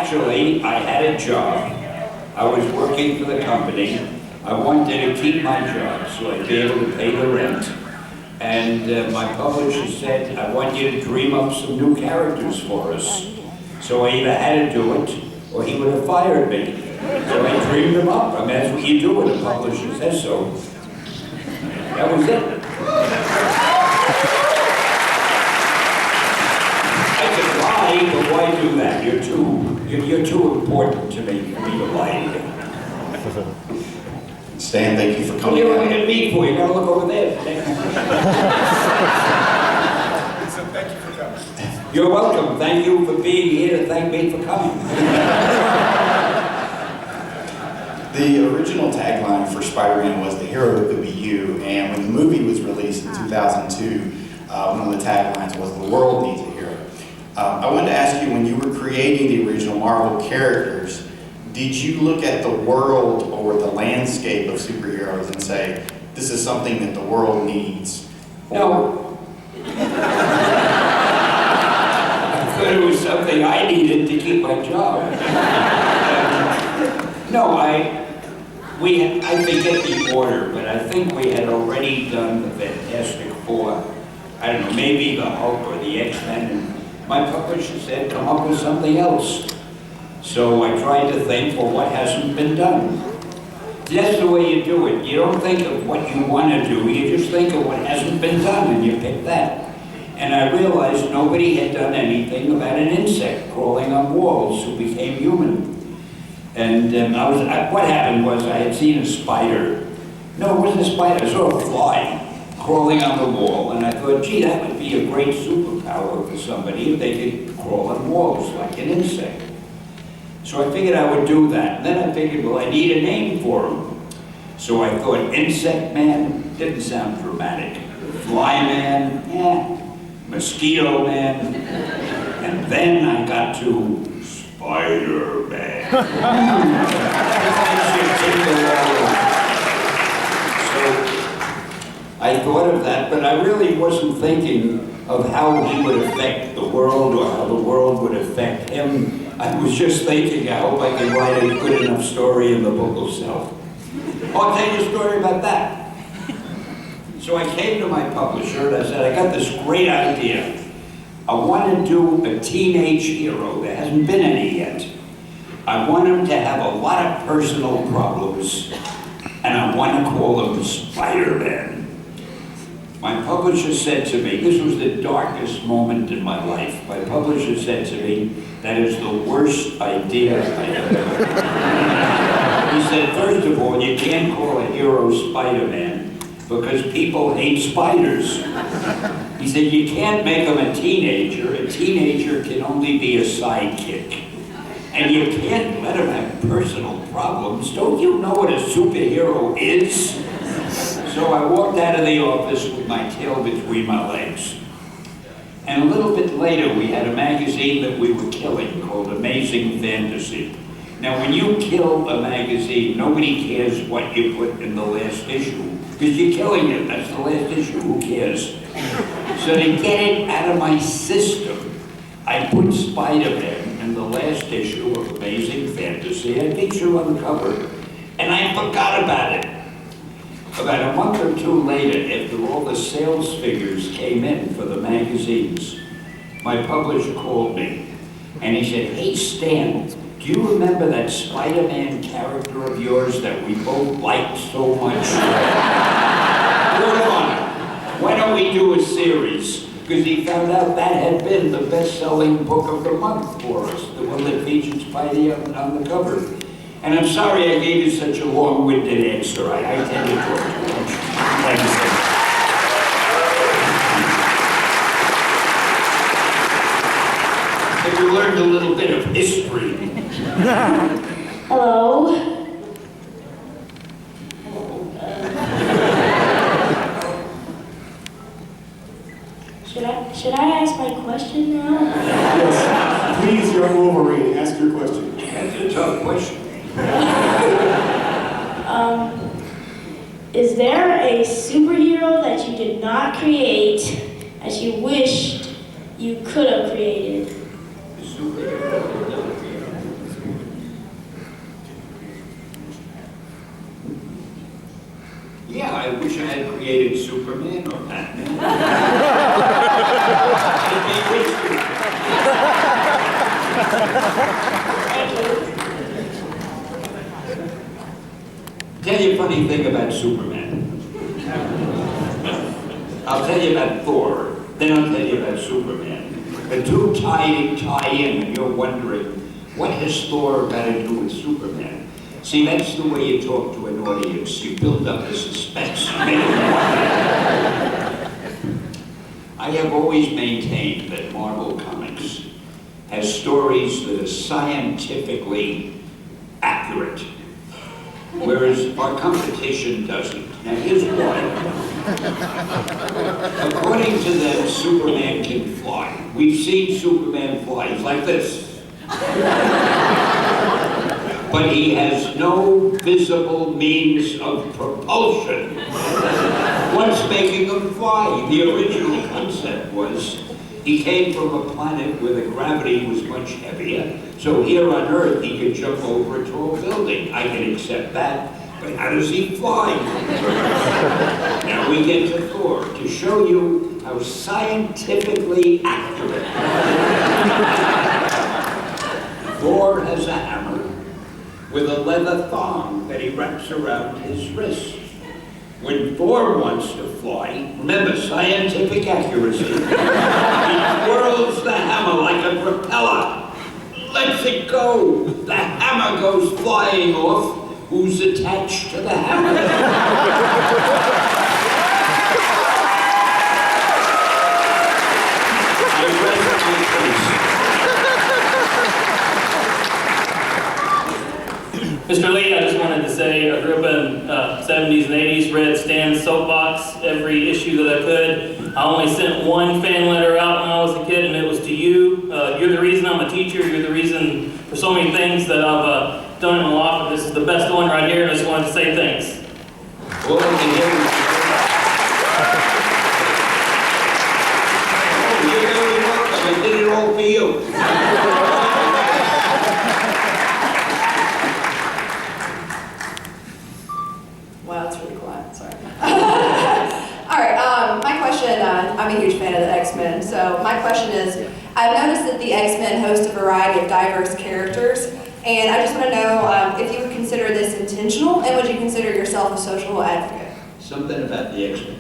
actually, I had a job. I was working for the company. I wanted to keep my job so I'd be able to pay the rent. And my publisher said, I want you to dream up some new characters for us. So I either had to do it, or he would have fired me. So I dreamed them up. I mean, that's what you do when the publisher says so. That was it. I could lie, but why do that? You're too important to me for me to lie to you. Stan, thank you for coming. What are you looking at me for? You gotta look over there. So thank you for coming. You're welcome. Thank you for being here to thank me for coming. The original tagline for Spider-Man was "The hero could be you," and when the movie was released in 2002, one of the taglines was "The world needs a hero." I wanted to ask you, when you were creating the original Marvel characters, did you look at the world or the landscape of superheroes and say, this is something that the world needs? No. I thought it was something I needed to keep my job. No, I forget the order, but I think we had already done the Fantastic Four. I don't know, maybe the Hulk or the X-Men, and my publisher said, come up with something else. So I tried to think, well, what hasn't been done? That's the way you do it. You don't think of what you want to do, you just think of what hasn't been done, and you pick that. And I realized nobody had done anything about an insect crawling on walls who became human. And what happened was I had seen a spider. No, it wasn't a spider, I saw a fly crawling on the wall, and I thought, gee, that would be a great superpower for somebody if they could crawl on walls like an insect. So I figured I would do that. And then I figured, well, I need a name for him. So I thought Insect Man didn't sound dramatic. Fly Man, Mosquito Man. And then I got to Spider-Man. So I thought of that, but I really wasn't thinking of how he would affect the world or how the world would affect him. I was just thinking, I hope I can write a good enough story and the book will sell. I'll tell you a story about that. So I came to my publisher and I said, I got this great idea. I want to do a teenage hero. There hasn't been any yet. I want him to have a lot of personal problems, and I want to call him Spider-Man. My publisher said to me, this was the darkest moment in my life. My publisher said to me, that is the worst idea I ever heard. He said, first of all, you can't call a hero Spider-Man because people hate spiders. He said, you can't make him a teenager. A teenager can only be a sidekick. And you can't let him have personal problems. Don't you know what a superhero is? So I walked out of the office with my tail between my legs. And a little bit later, we had a magazine that we were killing called Amazing Fantasy. Now, when you kill a magazine, nobody cares what you put in the last issue, because you're killing it. That's the last issue. Who cares? So to get it out of my system, I put Spider-Man in the last issue of Amazing Fantasy. I picture on the cover, and I forgot about it. About a month or two later, after all the sales figures came in for the magazines, my publisher called me, and he said, hey, Stan, do you remember that Spider-Man character of yours that we both liked so much? Word on it. Why don't we do a series? Because he found out that had been the best-selling book of the month for us, the one that featured Spidey on the cover. And I'm sorry I gave you such a long-winded answer. I tend to talk too much. Thank you, sir. But you learned a little bit of history. Hello. Should I ask my question now? Yes. Please, young Wolverine, ask your question. That's a tough question. Is there a superhero that you did not create that you wished you could have created? I wish I had created Superman or Batman. Tell you a funny thing about Superman. I'll tell you about Thor, then I'll tell you about Superman. The two tie in, and you're wondering, what has Thor got to do with Superman? See, that's the way you talk to an audience. You build up the suspense. I have always maintained that Marvel Comics has stories that are scientifically accurate, whereas our competition doesn't. Now, here's why. According to them, Superman can fly. We've seen Superman fly. He's like this. But he has no visible means of propulsion. What's making him fly? The original concept was he came from a planet where the gravity was much heavier. So here on Earth, he could jump over a tall building. I can accept that. But how does he fly? Now we get to Thor, to show you how scientifically accurate. Thor has a hammer with a leather thong that he wraps around his wrist. When Thor wants to fly, remember scientific accuracy, he twirls the hammer like a propeller, lets it go, the hammer goes flying off. Who's attached to the hammer? I rest my case. Mr. Lee, I just wanted to say I grew up in 70s and 80s, read Stan's Soapbox every issue that I could. I only sent one fan letter out when I was a kid, and it was to you. You're the reason I'm a teacher. You're the reason for so many things that I've done in my life, but this is the best one right here, and I just wanted to say thanks. Well, you're very welcome. I did it all for you. Wow, it's really quiet, sorry. All right, my question, I'm a huge fan of the X-Men, so my question is, I've noticed that the X-Men host a variety of diverse characters, and I just want to know if you would consider this intentional, and would you consider yourself a social advocate? Something about the X-Men.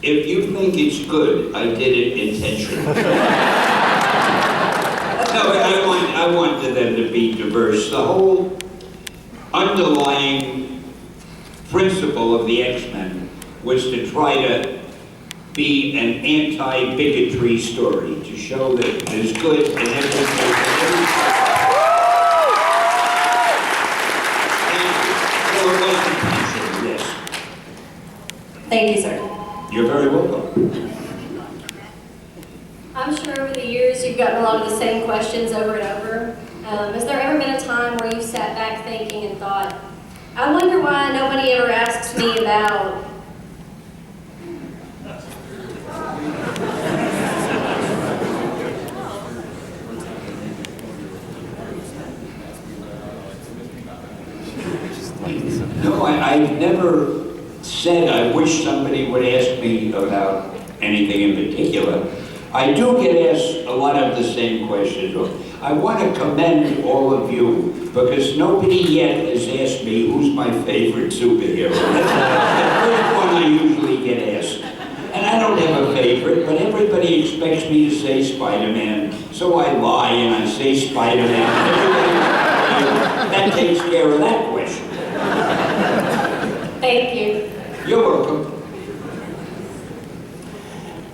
If you think it's good, I did it intentionally. No, but I wanted them to be diverse. The whole underlying principle of the X-Men was to try to be an anti-bigotry story, to show that there's good in everything. So it was intentional, yes. Thank you, sir. You're very welcome. I'm sure over the years you've gotten a lot of the same questions over and over. Has there ever been a time where you've sat back thinking and thought, I wonder why nobody ever asks me about... No, I've never said I wish somebody would ask me about anything in particular. I do get asked a lot of the same questions. I want to commend all of you because nobody yet has asked me who's my favorite superhero. That's the first one I usually get asked. And I don't have a favorite, but everybody expects me to say Spider-Man, so I lie and I say Spider-Man. That takes care of that question. Thank you. You're welcome.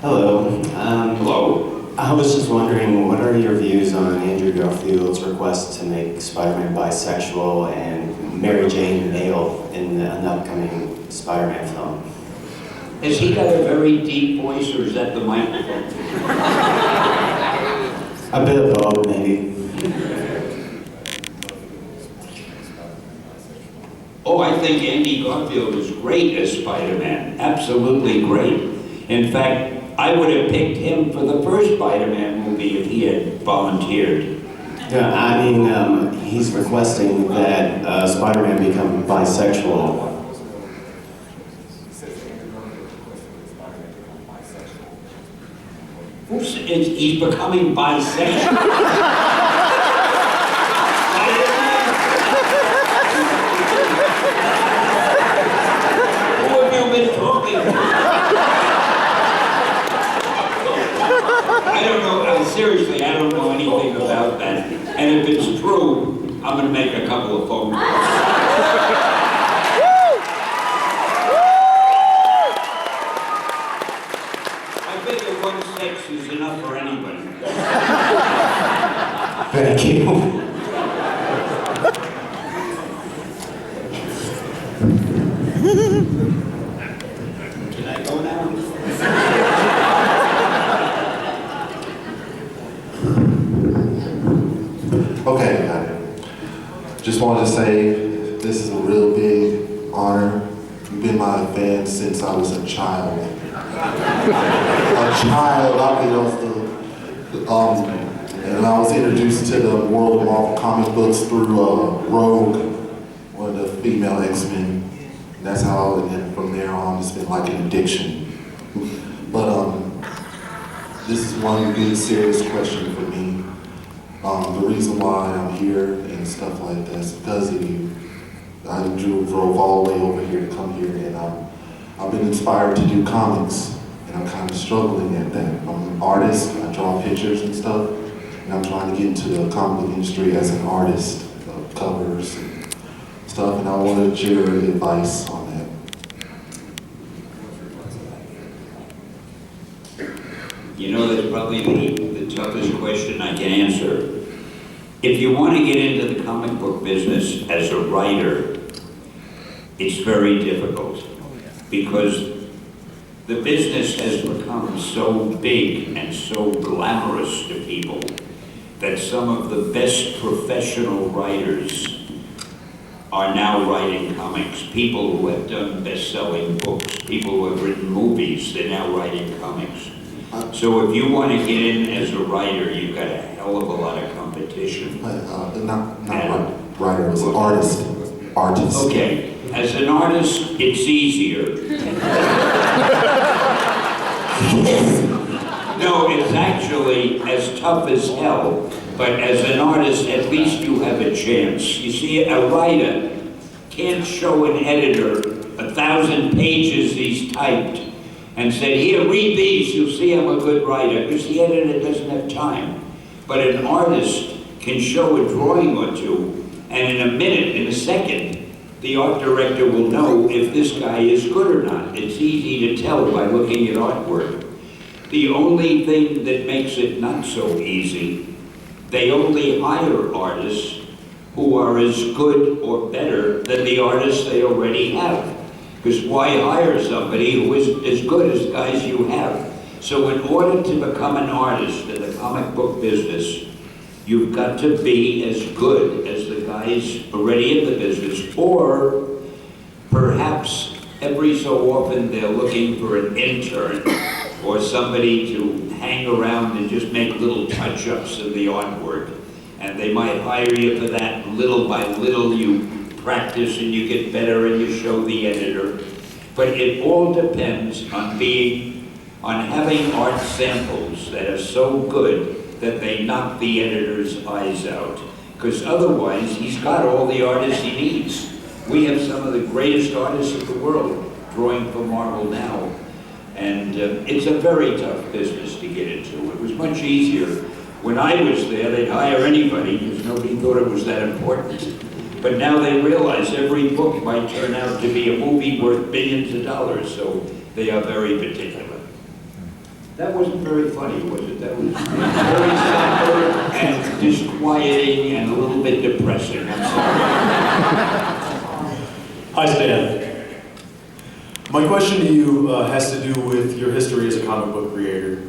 Hello. Hello. I was just wondering, what are your views on Andrew Garfield's request to make Spider-Man bisexual and Mary Jane male in an upcoming Spider-Man film? Has he got a very deep voice, or is that the microphone? A bit of both, maybe. Oh, I think Andy Garfield is great as Spider-Man. Absolutely great. In fact, I would have picked him for the first Spider-Man movie if he had volunteered. Yeah, I mean, he's requesting that Spider-Man become bisexual. He's becoming bisexual. Who have you been talking to? I don't know, seriously, I don't know anything about that. And if it's true, I'm going to make a couple of phone calls. I figure one sex is enough for anybody. Thank you. Can I go now? Okay, just wanted to say this is a real big honor. You've been my fan since I was a child. And I was introduced to the world of Marvel comic books through Rogue, one of the female X-Men. And that's how, and then from there on, it's been like an addiction. But this is one big serious question for me. The reason why I'm here and stuff like that is because of you. I drove all the way over here to come here, and I've been inspired to do comics, and I'm kind of struggling at that. I'm an artist, I draw pictures and stuff, and I'm trying to get into the comic book industry as an artist, covers and stuff, and I wanted your advice on that. You know, that's probably the toughest question I can answer. If you want to get into the comic book business as a writer, it's very difficult because the business has become so big and so glamorous to people that some of the best professional writers are now writing comics. People who have done best-selling books, people who have written movies, they're now writing comics. So if you want to get in as a writer, you've got a hell of a lot of competition. Not writer, as an artist. Artist. Okay, as an artist, it's easier. No, it's actually as tough as hell, but as an artist, at least you have a chance. You see, a writer can't show an editor 1,000 pages he's typed and said, here, read these, you'll see I'm a good writer, because the editor doesn't have time. But an artist can show a drawing or two, and in a minute, in a second, the art director will know if this guy is good or not. It's easy to tell by looking at artwork. The only thing that makes it not so easy, they only hire artists who are as good or better than the artists they already have. Because why hire somebody who is as good as the guys you have? So in order to become an artist in the comic book business, you've got to be as good as the guys already in the business, or perhaps every so often they're looking for an intern or somebody to hang around and just make little touch-ups in the artwork. And they might hire you for that. Little by little you practice and you get better and you show the editor. But it all depends on having art samples that are so good that they knock the editor's eyes out. Because otherwise, he's got all the artists he needs. We have some of the greatest artists in the world drawing for Marvel now. And it's a very tough business to get into. It was much easier. When I was there, they'd hire anybody because nobody thought it was that important. But now they realize every book might turn out to be a movie worth billions of dollars, so they are very particular. That wasn't very funny, was it? That was very somber and disquieting and a little bit depressing. I'm sorry. Hi, Stan. My question to you has to do with your history as a comic book creator.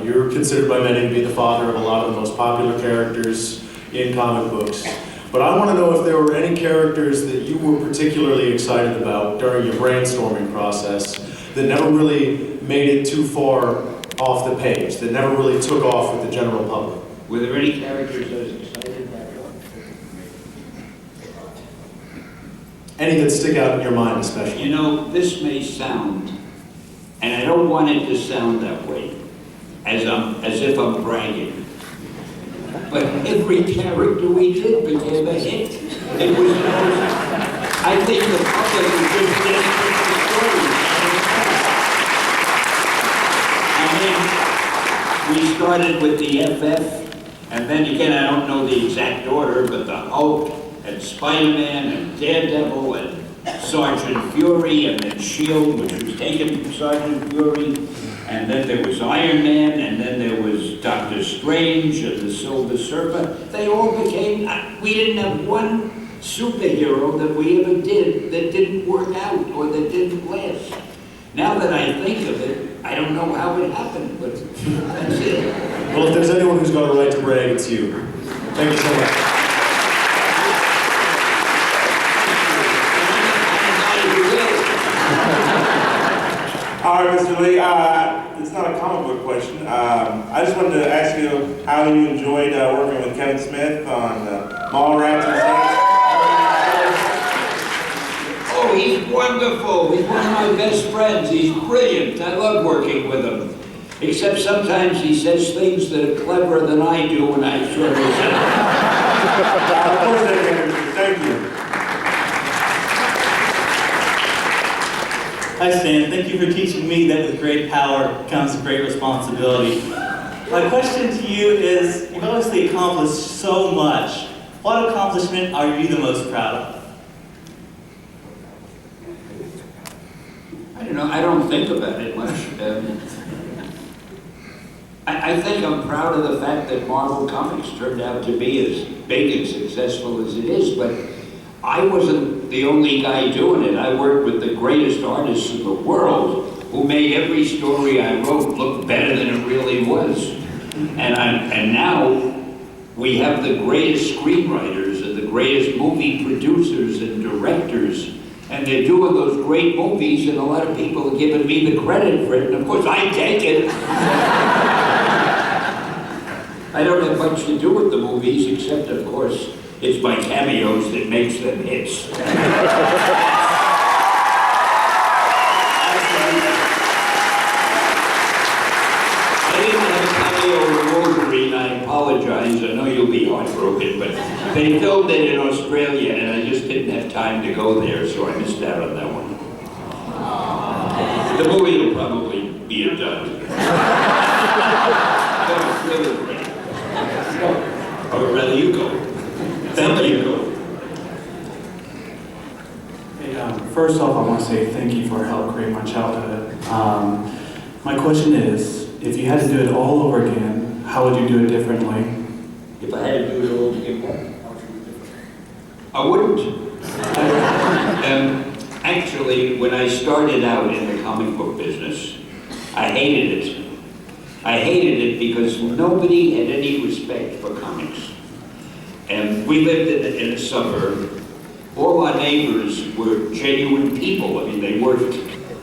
You're considered by many to be the father of a lot of the most popular characters in comic books. But I want to know if there were any characters that you were particularly excited about during your brainstorming process that never really made it too far off the page, that never really took off with the general public. Were there any characters I was excited Any that stick out in your mind especially? You know, this may sound, and I don't want it to sound that way, as if I'm bragging, but every character we did became a hit. It was, I think the public was just desperate for stories. I mean, we started with the FF, and then again, I don't know the exact order, but the Hulk, and Spider-Man, and Daredevil, and Sergeant Fury, and then S.H.I.E.L.D., which was taken from Sergeant Fury, and then there was Iron Man, and then there was Doctor Strange, and the Silver Surfer. They all became, we didn't have one superhero that we ever did that didn't work out or that didn't last. Now that I think of it, I don't know how it happened, but that's it. Well, if there's anyone who's got a right to brag, it's you. Thank you so much. All right, Mr. Lee, it's not a comic book question. I just wanted to ask you how you enjoyed working with Kevin Smith on Mallrats and stuff. Oh, he's wonderful. He's one of my best friends. He's brilliant. I love working with him. Except sometimes he says things that are cleverer than I do, and I sure resent Of course, thank you. Hi Stan, thank you for teaching me that with great power comes great responsibility. My question to you is, you've obviously accomplished so much. What accomplishment are you the most proud of? I don't know, I don't think about it much. I think I'm proud of the fact that Marvel Comics turned out to be as big and successful as it is, but I wasn't the only guy doing it. I worked with the greatest artists in the world who made every story I wrote look better than it really was. And now we have the greatest screenwriters and the greatest movie producers and directors, and they're doing those great movies, and a lot of people are giving me the credit for it, and of course I take it. I don't have much to do with the movies, except of course it's my cameos that makes them hits. I didn't have a cameo with Wolverine, I apologize. I know you'll be heartbroken, but they filmed it in Australia and I just didn't have time to go there, so I missed out on that one. The movie will probably be a dud. That was really great. Or rather you go. Thank you. Hey, first off, I want to say thank you for helping create my childhood. My question is, if you had to do it all over again, how would you do it differently? If I had to do it all again, I wouldn't. Actually, when I started out in the comic book business, I hated it. I hated it because nobody had any respect for comics. And we lived in a suburb. All our neighbors were genuine people. I mean, they worked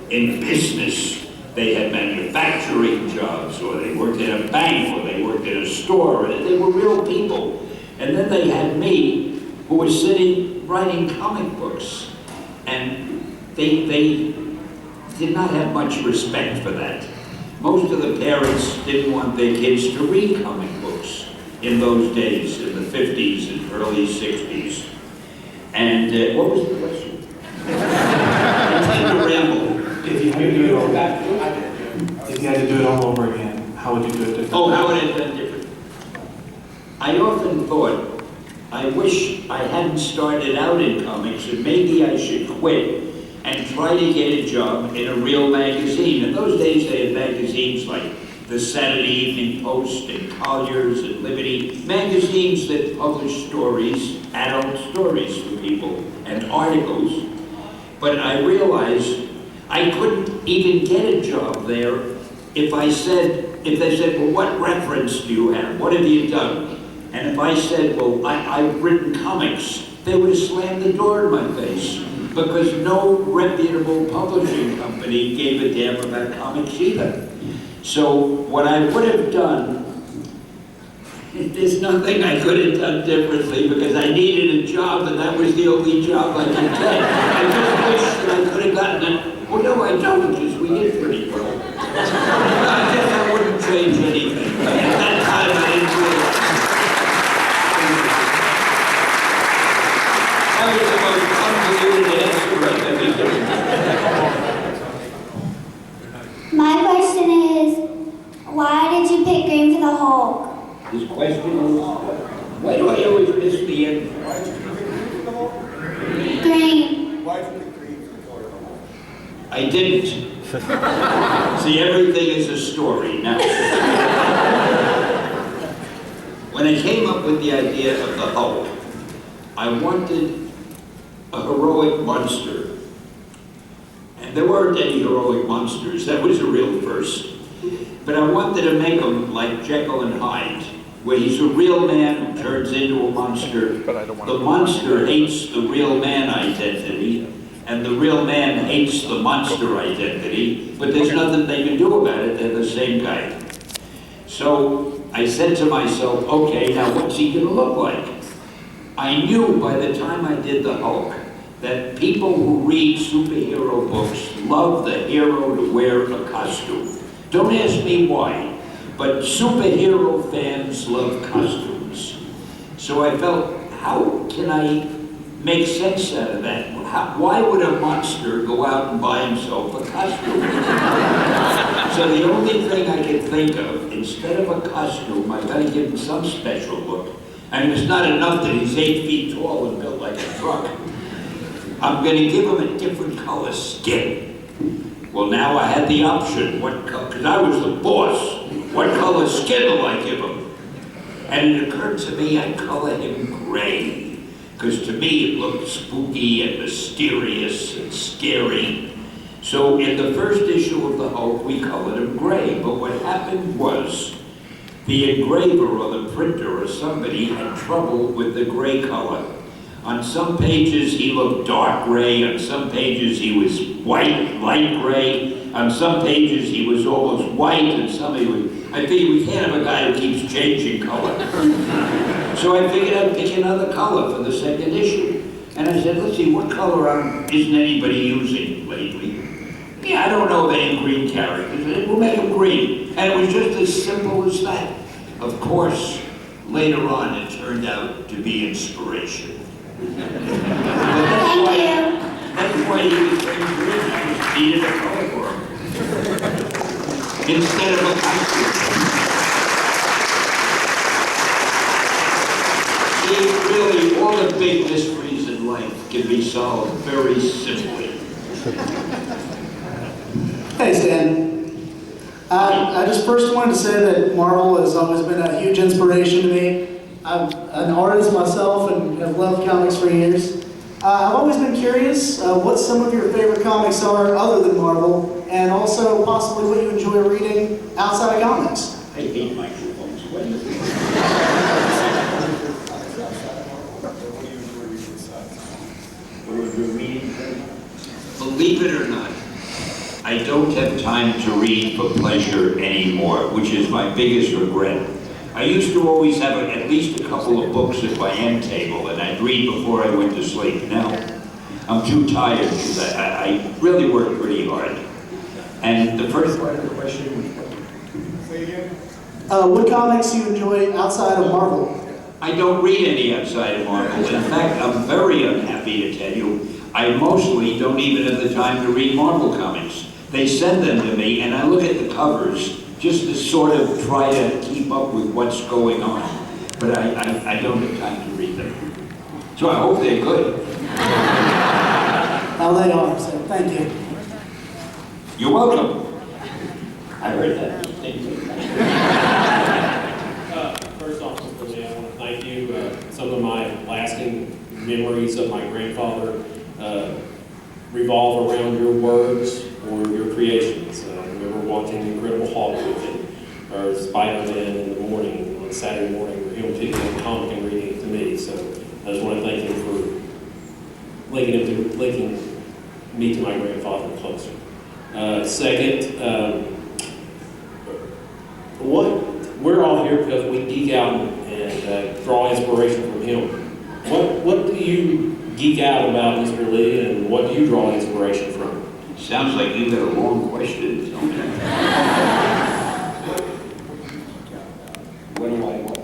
in business. They had manufacturing jobs, or they worked in a bank, or they worked in a store. They were real people. And then they had me, who was sitting writing comic books. And they did not have much respect for that. Most of the parents didn't want their kids to read comic books in those days, in the 50s and early 60s. And what was the question? I tend to ramble. If you had to do it all, if you had to do it all over again, how would you do it differently? Oh, how would it have been different? I often thought, I wish I hadn't started out in comics, and maybe I should quit and try to get a job in a real magazine. In those days, they had magazines like the Saturday Evening Post and Collier's and Liberty, magazines that published stories, adult stories for people, and articles. But I realized I couldn't even get a job there if they said, well, what reference do you have? What have you done? And if I said, well, I've written comics, they would have slammed the door in my face, because no reputable publishing company gave a damn about comics either. So what I would have done, There's nothing I could have done differently because I needed a job and that was the only job I could get. I just wish that I could have gotten it. Well, no, I don't, because we did pretty well. I guess I wouldn't change anything. But at that time, I didn't realize. That was the most convoluted answer I've ever given. My question is, why did you pick green for the Hulk? His question is, why do I always miss the end? Green. I didn't. See, everything is a story now. When I came up with the idea of the Hulk, I wanted a heroic monster. And there weren't any heroic monsters. That was a real first. But I wanted to make him like Jekyll and Hyde, where he's a real man who turns into a monster. The monster hates the real man identity, and the real man hates the monster identity, but there's nothing they can do about it. They're the same guy. So I said to myself, okay, now what's he gonna look like? I knew by the time I did the Hulk that people who read superhero books love the hero to wear a costume. Don't ask me why, but superhero fans love costumes. So I felt, how can I make sense out of that? Why would a monster go out and buy himself a costume? So the only thing I could think of, instead of a costume, I gotta give him some special look. I mean, it's not enough that he's 8 feet tall and built like a truck. I'm gonna give him a different color skin. Well, now I had the option, what color, because I was the boss, what color skin will I give him? And it occurred to me I'd color him gray, because to me it looked spooky and mysterious and scary. So in the first issue of the Hulk, we colored him gray, but what happened was the engraver or the printer or somebody had trouble with the gray color. On some pages he looked dark gray, on some pages he was white, light gray, on some pages he was almost white, and some he was... I figured we can't have a guy who keeps changing color. So I figured I'd pick another color for the second issue. And I said, let's see, what color isn't anybody using lately? Yeah, I don't know of any green characters. We'll make them green. And it was just as simple as that. Of course, later on it turned out to be inspiration. That's why he was very green. I just needed a color for him. Instead of a costume. See, really, all the big mysteries in life can be solved very simply. Hey, Stan. I just first wanted to say that Marvel has always been a huge inspiration to me. I'm an artist myself and have loved comics for years. I've always been curious what some of your favorite comics are other than Marvel, and also possibly what you enjoy reading outside of comics. I hate microphones. What do you think? Believe it or not, I don't have time to read for pleasure anymore, which is my biggest regret. I used to always have at least a couple of books at my end table, and I'd read before I went to sleep. Now, I'm too tired because I really work pretty hard. And the first part of the question was what? Say again? What comics do you enjoy outside of Marvel? I don't read any outside of Marvel. In fact, I'm very unhappy to tell you, I mostly don't even have the time to read Marvel comics. They send them to me, and I look at the covers just to sort of try to keep up with what's going on. But I don't have time to read them. So I hope they're good. Now they are, so thank you. You're welcome. I heard that. Thank you. First off, Mr. Lee, I want to thank you. Some of my lasting memories of my grandfather revolve around your words or your creations. I remember watching The Incredible Hulk with him, or Spider-Man in the morning, on Saturday morning, where he would pick up a comic and reading it to me. So I just want to thank him for linking me to my grandfather closer. Second, we're all here because we geek out and and draw inspiration from him. What do you geek out about Mr. Lee, and what do you draw inspiration from? Sounds like you got a long question, Tony. What do I want?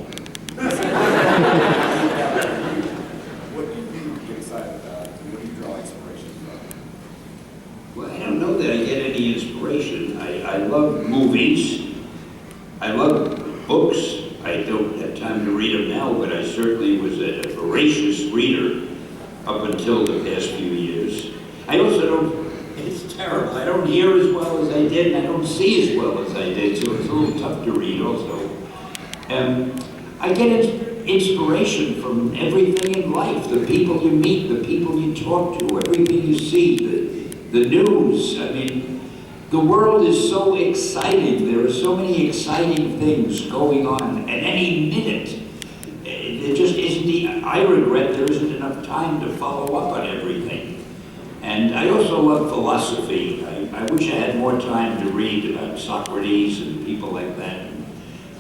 What do you get excited about? What do you draw inspiration from? Well, I don't know that I get any inspiration. I love movies. I love books. I don't have time to read them now, but I certainly was a voracious reader up until the past few years. I also don't, it's terrible, I don't hear as well as I did, and I don't see as well as I did, so it's a little tough to read also. I get inspiration from everything in life, the people you meet, the people you talk to, everything you see, the news. I mean, the world is so exciting. There are so many exciting things going on at any minute. There just isn't, I regret there isn't enough time to follow up on everything. And I also love philosophy. I wish I had more time to read about Socrates and people like that.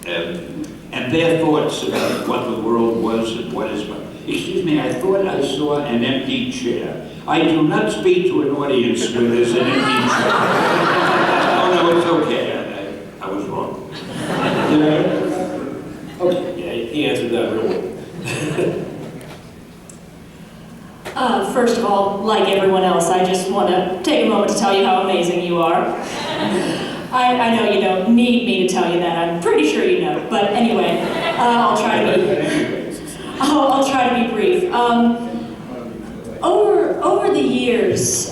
And their thoughts about what the world was and what is. Excuse me, I thought I saw an empty chair. I do not speak to an audience when there's an empty chair. Oh no, it's okay. I was wrong. Did I? Okay. Yeah, he answered that real well. First of all, like everyone else, I just want to take a moment to tell you how amazing you are. I know you don't need me to tell you that. I'm pretty sure you know. But anyway, I'll try to be brief. Over the years,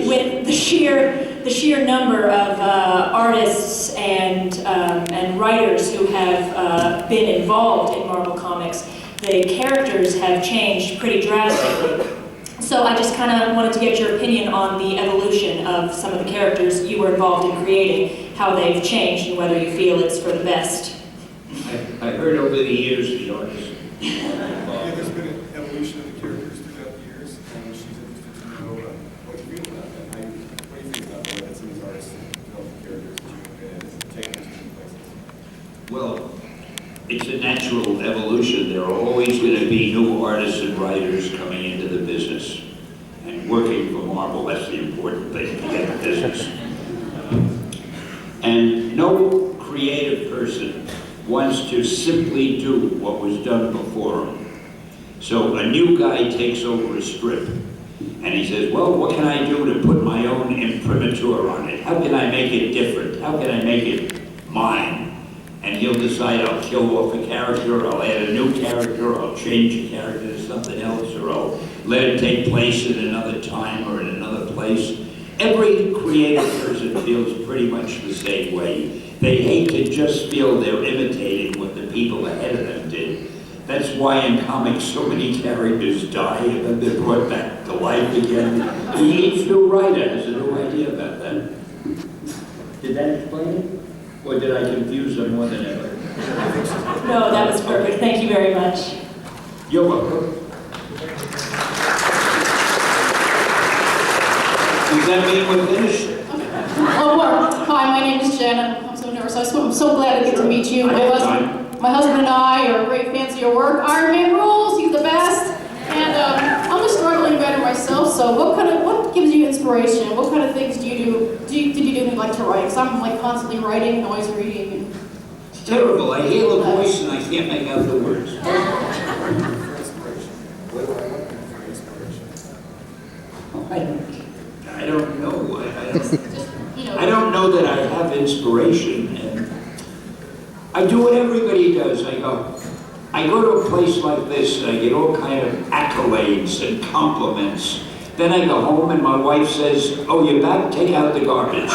with the sheer number of artists and writers who have been involved in Marvel Comics, the characters have changed pretty drastically. So I just kind of wanted to get your opinion on the evolution of some of the characters you were involved in creating, how they've changed, and whether you feel it's for the best. I heard over the years the artists. Yeah, there's been an evolution of the characters throughout the years, and she's interested to know what you feel about that. What do you think about the way that some of these artists develop the characters and take them to different places? Well, it's a natural evolution. There are always going to be new artists and writers coming into the business and working for Marvel. That's the important thing to get the business. And no creative person wants to simply do what was done before him. So a new guy takes over a strip and he says, well, what can I do to put my own imprimatur on it? How can I make it different? How can I make it mine? And he'll decide I'll kill off a character, I'll add a new character, I'll change a character to something else, or I'll let it take place in another time or in another place. Every creative person feels pretty much the same way. They hate to just feel they're imitating what the people ahead of them did. That's why in comics so many characters die and then they're brought back to life again. Each new writer has a new idea about that. Did that explain it? Or did I confuse them more than ever? No, that was perfect. Thank you very much. You're welcome. Does that mean we're finished? Oh, well, hi, my name is Jen. I'm so nervous. I'm so glad to get to meet you. My husband and I are great fans of your work. Iron Man rules. He's the best. And I'm just struggling better myself. So what gives you inspiration? What kind of things do you do? Did you do like to write? Because I'm like constantly writing, noise reading. And it's terrible. I hear the voice and I can't make out the words. I don't know. I don't know that I have inspiration. And I do what everybody does. I go to a place like this and I get all kind of accolades and compliments. Then I go home and my wife says, oh, you're back? Take out the garbage.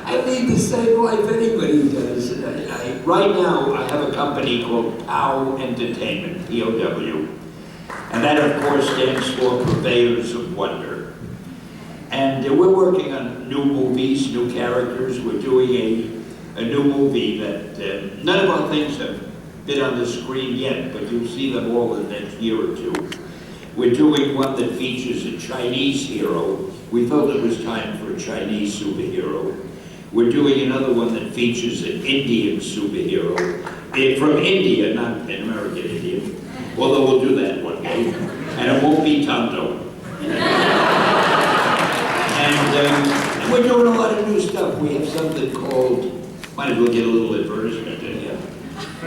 I lead the same life anybody does. Right now, I have a company called POW Entertainment, P-O-W. And that, of course, stands for Purveyors of Wonder. And we're working on new movies, new characters. We're doing a new movie that none of our things have been on the screen yet, but you'll see them all in the next year or two. We're doing one that features a Chinese hero. We felt it was time for a Chinese superhero. we're doing another one that features an Indian superhero from India, not an American Indian, although we'll do that one day, and it won't be Tonto. And we're doing a lot of new stuff. We have something called, might as well get a little advertisement in here.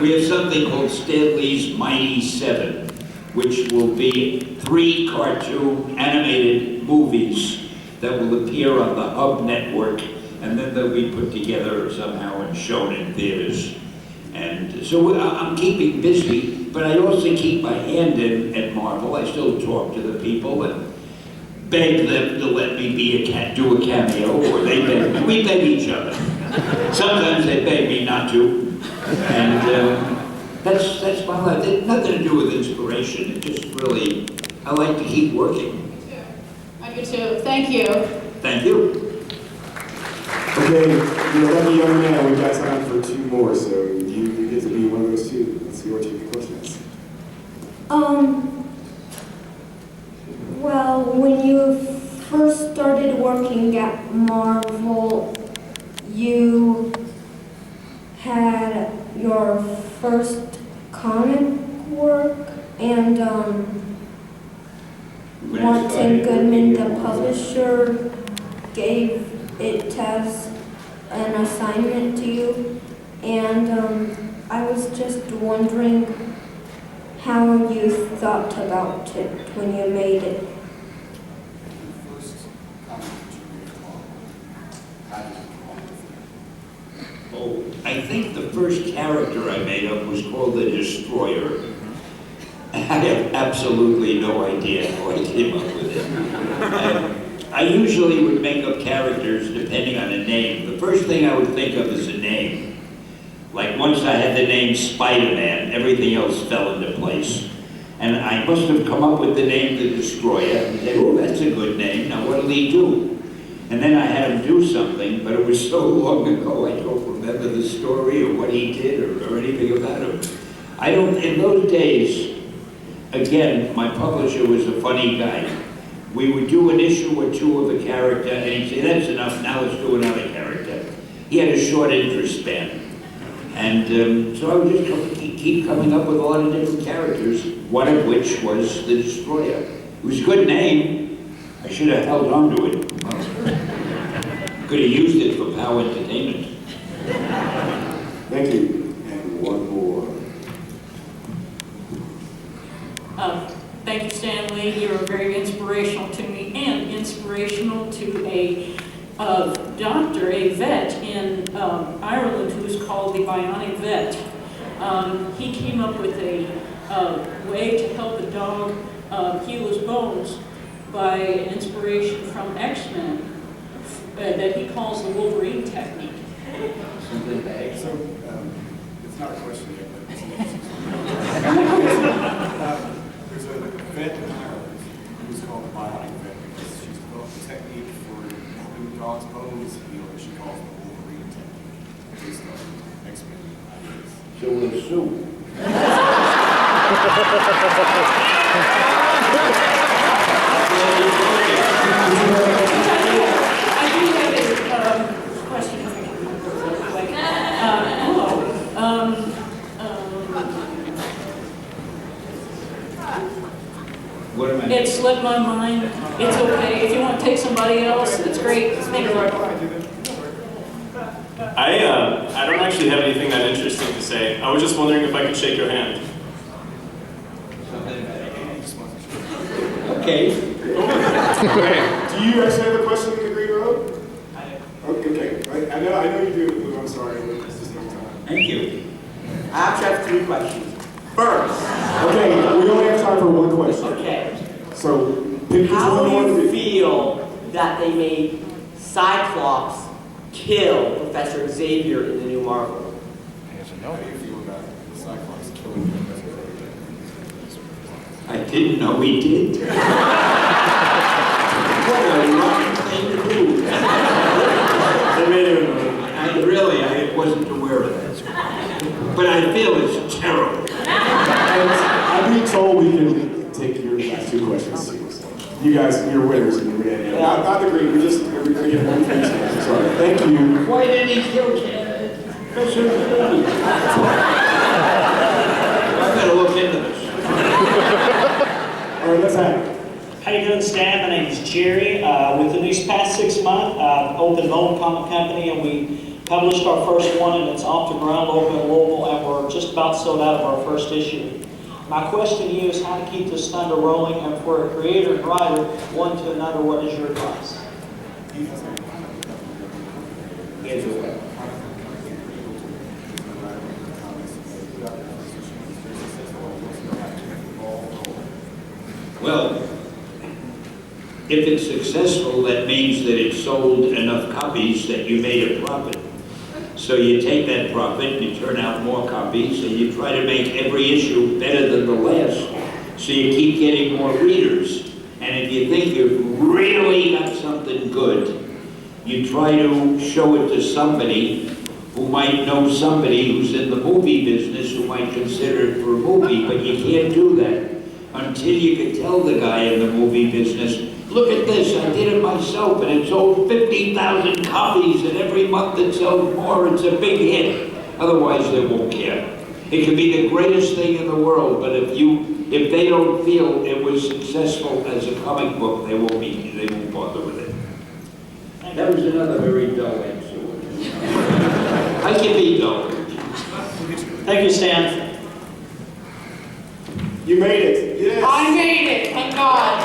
We have something called Stan Lee's Mighty Seven, which will be 3 cartoon animated movies that will appear on the Hub Network, and then they'll be put together somehow and shown in theaters. And so I'm keeping busy, but I also keep my hand in at Marvel. I still talk to the people and beg them to let me do a cameo, or they beg me. We beg each other. Sometimes they beg me not to, and that's my life. It had nothing to do with inspiration. It just really, I like to keep working. I do too. Thank you. Thank you. Okay, you're a lucky young man. We've got time for 2 more, so you get to be one of those 2. Let's see what your question is. Well, when you first started working at Marvel, you had your first comic work, and Martin Goodman, the publisher, gave it as an assignment to you, and I was just wondering how you thought about it when you made it. Oh, I think the first character I made up was called the Destroyer. I have absolutely no idea how I came up with it. I usually would make up characters depending on a name. The first thing I would think of is a name. Like once I had the name Spider-Man, everything else fell into place. And I must have come up with the name The Destroyer and said, oh, that's a good name, now what'll he do? And then I had him do something, but it was so long ago I don't remember the story or what he did or anything about him. In those days, again, my publisher was a funny guy. We would do an issue or 2 of a character, and he'd say, that's enough, now let's do another character. He had a short interest span. And so I would just keep coming up with a lot of different characters, one of which was The Destroyer. It was a good name. I should have held on to it. Could have used it for Power Entertainment. Thank you. And 1 more. Thank you, Stanley. You're very inspirational to me and inspirational to a doctor, a vet in Ireland who's called the Bionic Vet. He came up with a way to help a dog heal his bones by an inspiration from X-Men that he calls the Wolverine technique. So, it's not a question yet, but there's a vet in Ireland who's called the Bionic Vet because she's developed a technique for helping dogs' bones heal that she calls the Wolverine technique, based on X-Men ideas. So we'll sue. I do have a question if I can remember real quick. What am I? It slipped my mind. It's okay. If you want to take somebody else, it's great. Thank you. I don't actually have anything that interesting to say. I was just wondering if I could shake your hand. Okay. Do you actually have a question in the green row? Okay. I know you do. I'm sorry. It's just no time. Thank you. I actually have 3 questions. First. Okay, we only have time for 1 question. Okay. So pick How which one do you you want. feel that they made Cyclops kill Professor Xavier in the new Marvel? How do you feel about the Cyclops killing Professor Xavier? I didn't know he did. What a rotten thing to do. They made it in the movie. I wasn't aware of that. But I feel it's terrible. And I'm being told we can take your last 2 questions too. So you guys, you're winners in the end. Not the green. We're getting one for each. Sorry. Thank you. Why did he kill Professor Lee? I better look into this. All right, let's have it. How you doing, Stan? My name is Jerry. Within these past 6 months, I've opened Old Comic Company, and we published our first one, and it's off the ground local in Louisville, and we're just about sold out of our first issue. My question to you is how to keep this thunder rolling, and for a creator and writer, one to another, what is your advice? Well, if it's successful, that means that it sold enough copies that you made a profit. So you take that profit, you turn out more copies, and you try to make every issue better than the last. So you keep getting more readers. And if you think you've really got something good, you try to show it to somebody who might know somebody who's in the movie business who might consider it for a movie, but you can't do that until you can tell the guy in the movie business, look at this, I did it myself, and it sold 50,000 copies, and every month it sells more, it's a big hit. Otherwise, they won't care. It could be the greatest thing in the world, but if they don't feel it was successful as a comic book, they won't bother with it. That was another very dull answer. I can be dull. Thank you, Stan. You made it. Yes. I made it, thank God.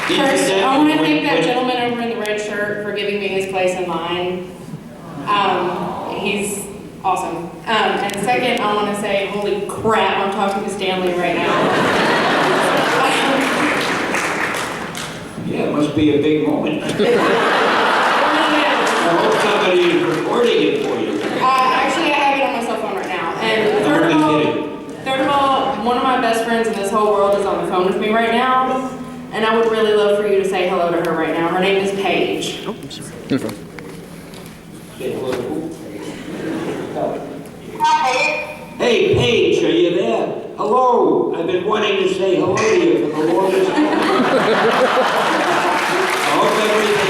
First, I want to thank that gentleman over in the red shirt for giving me his place in line. He's awesome. And second, I want to say, holy crap, I'm talking to Stanley right now. Yeah, it must be a big moment. I hope somebody is recording it for you. Actually, I have it on my cell phone right now. And third of all, one of my best friends in this whole world is on the phone with me right now. And I would really love for you to say hello to her right now. Her name is Paige. Oh, I'm sorry. Say hello. Hey, Paige, are you there? Hello. I've been wanting to say hello to you for the longest time. I hope everything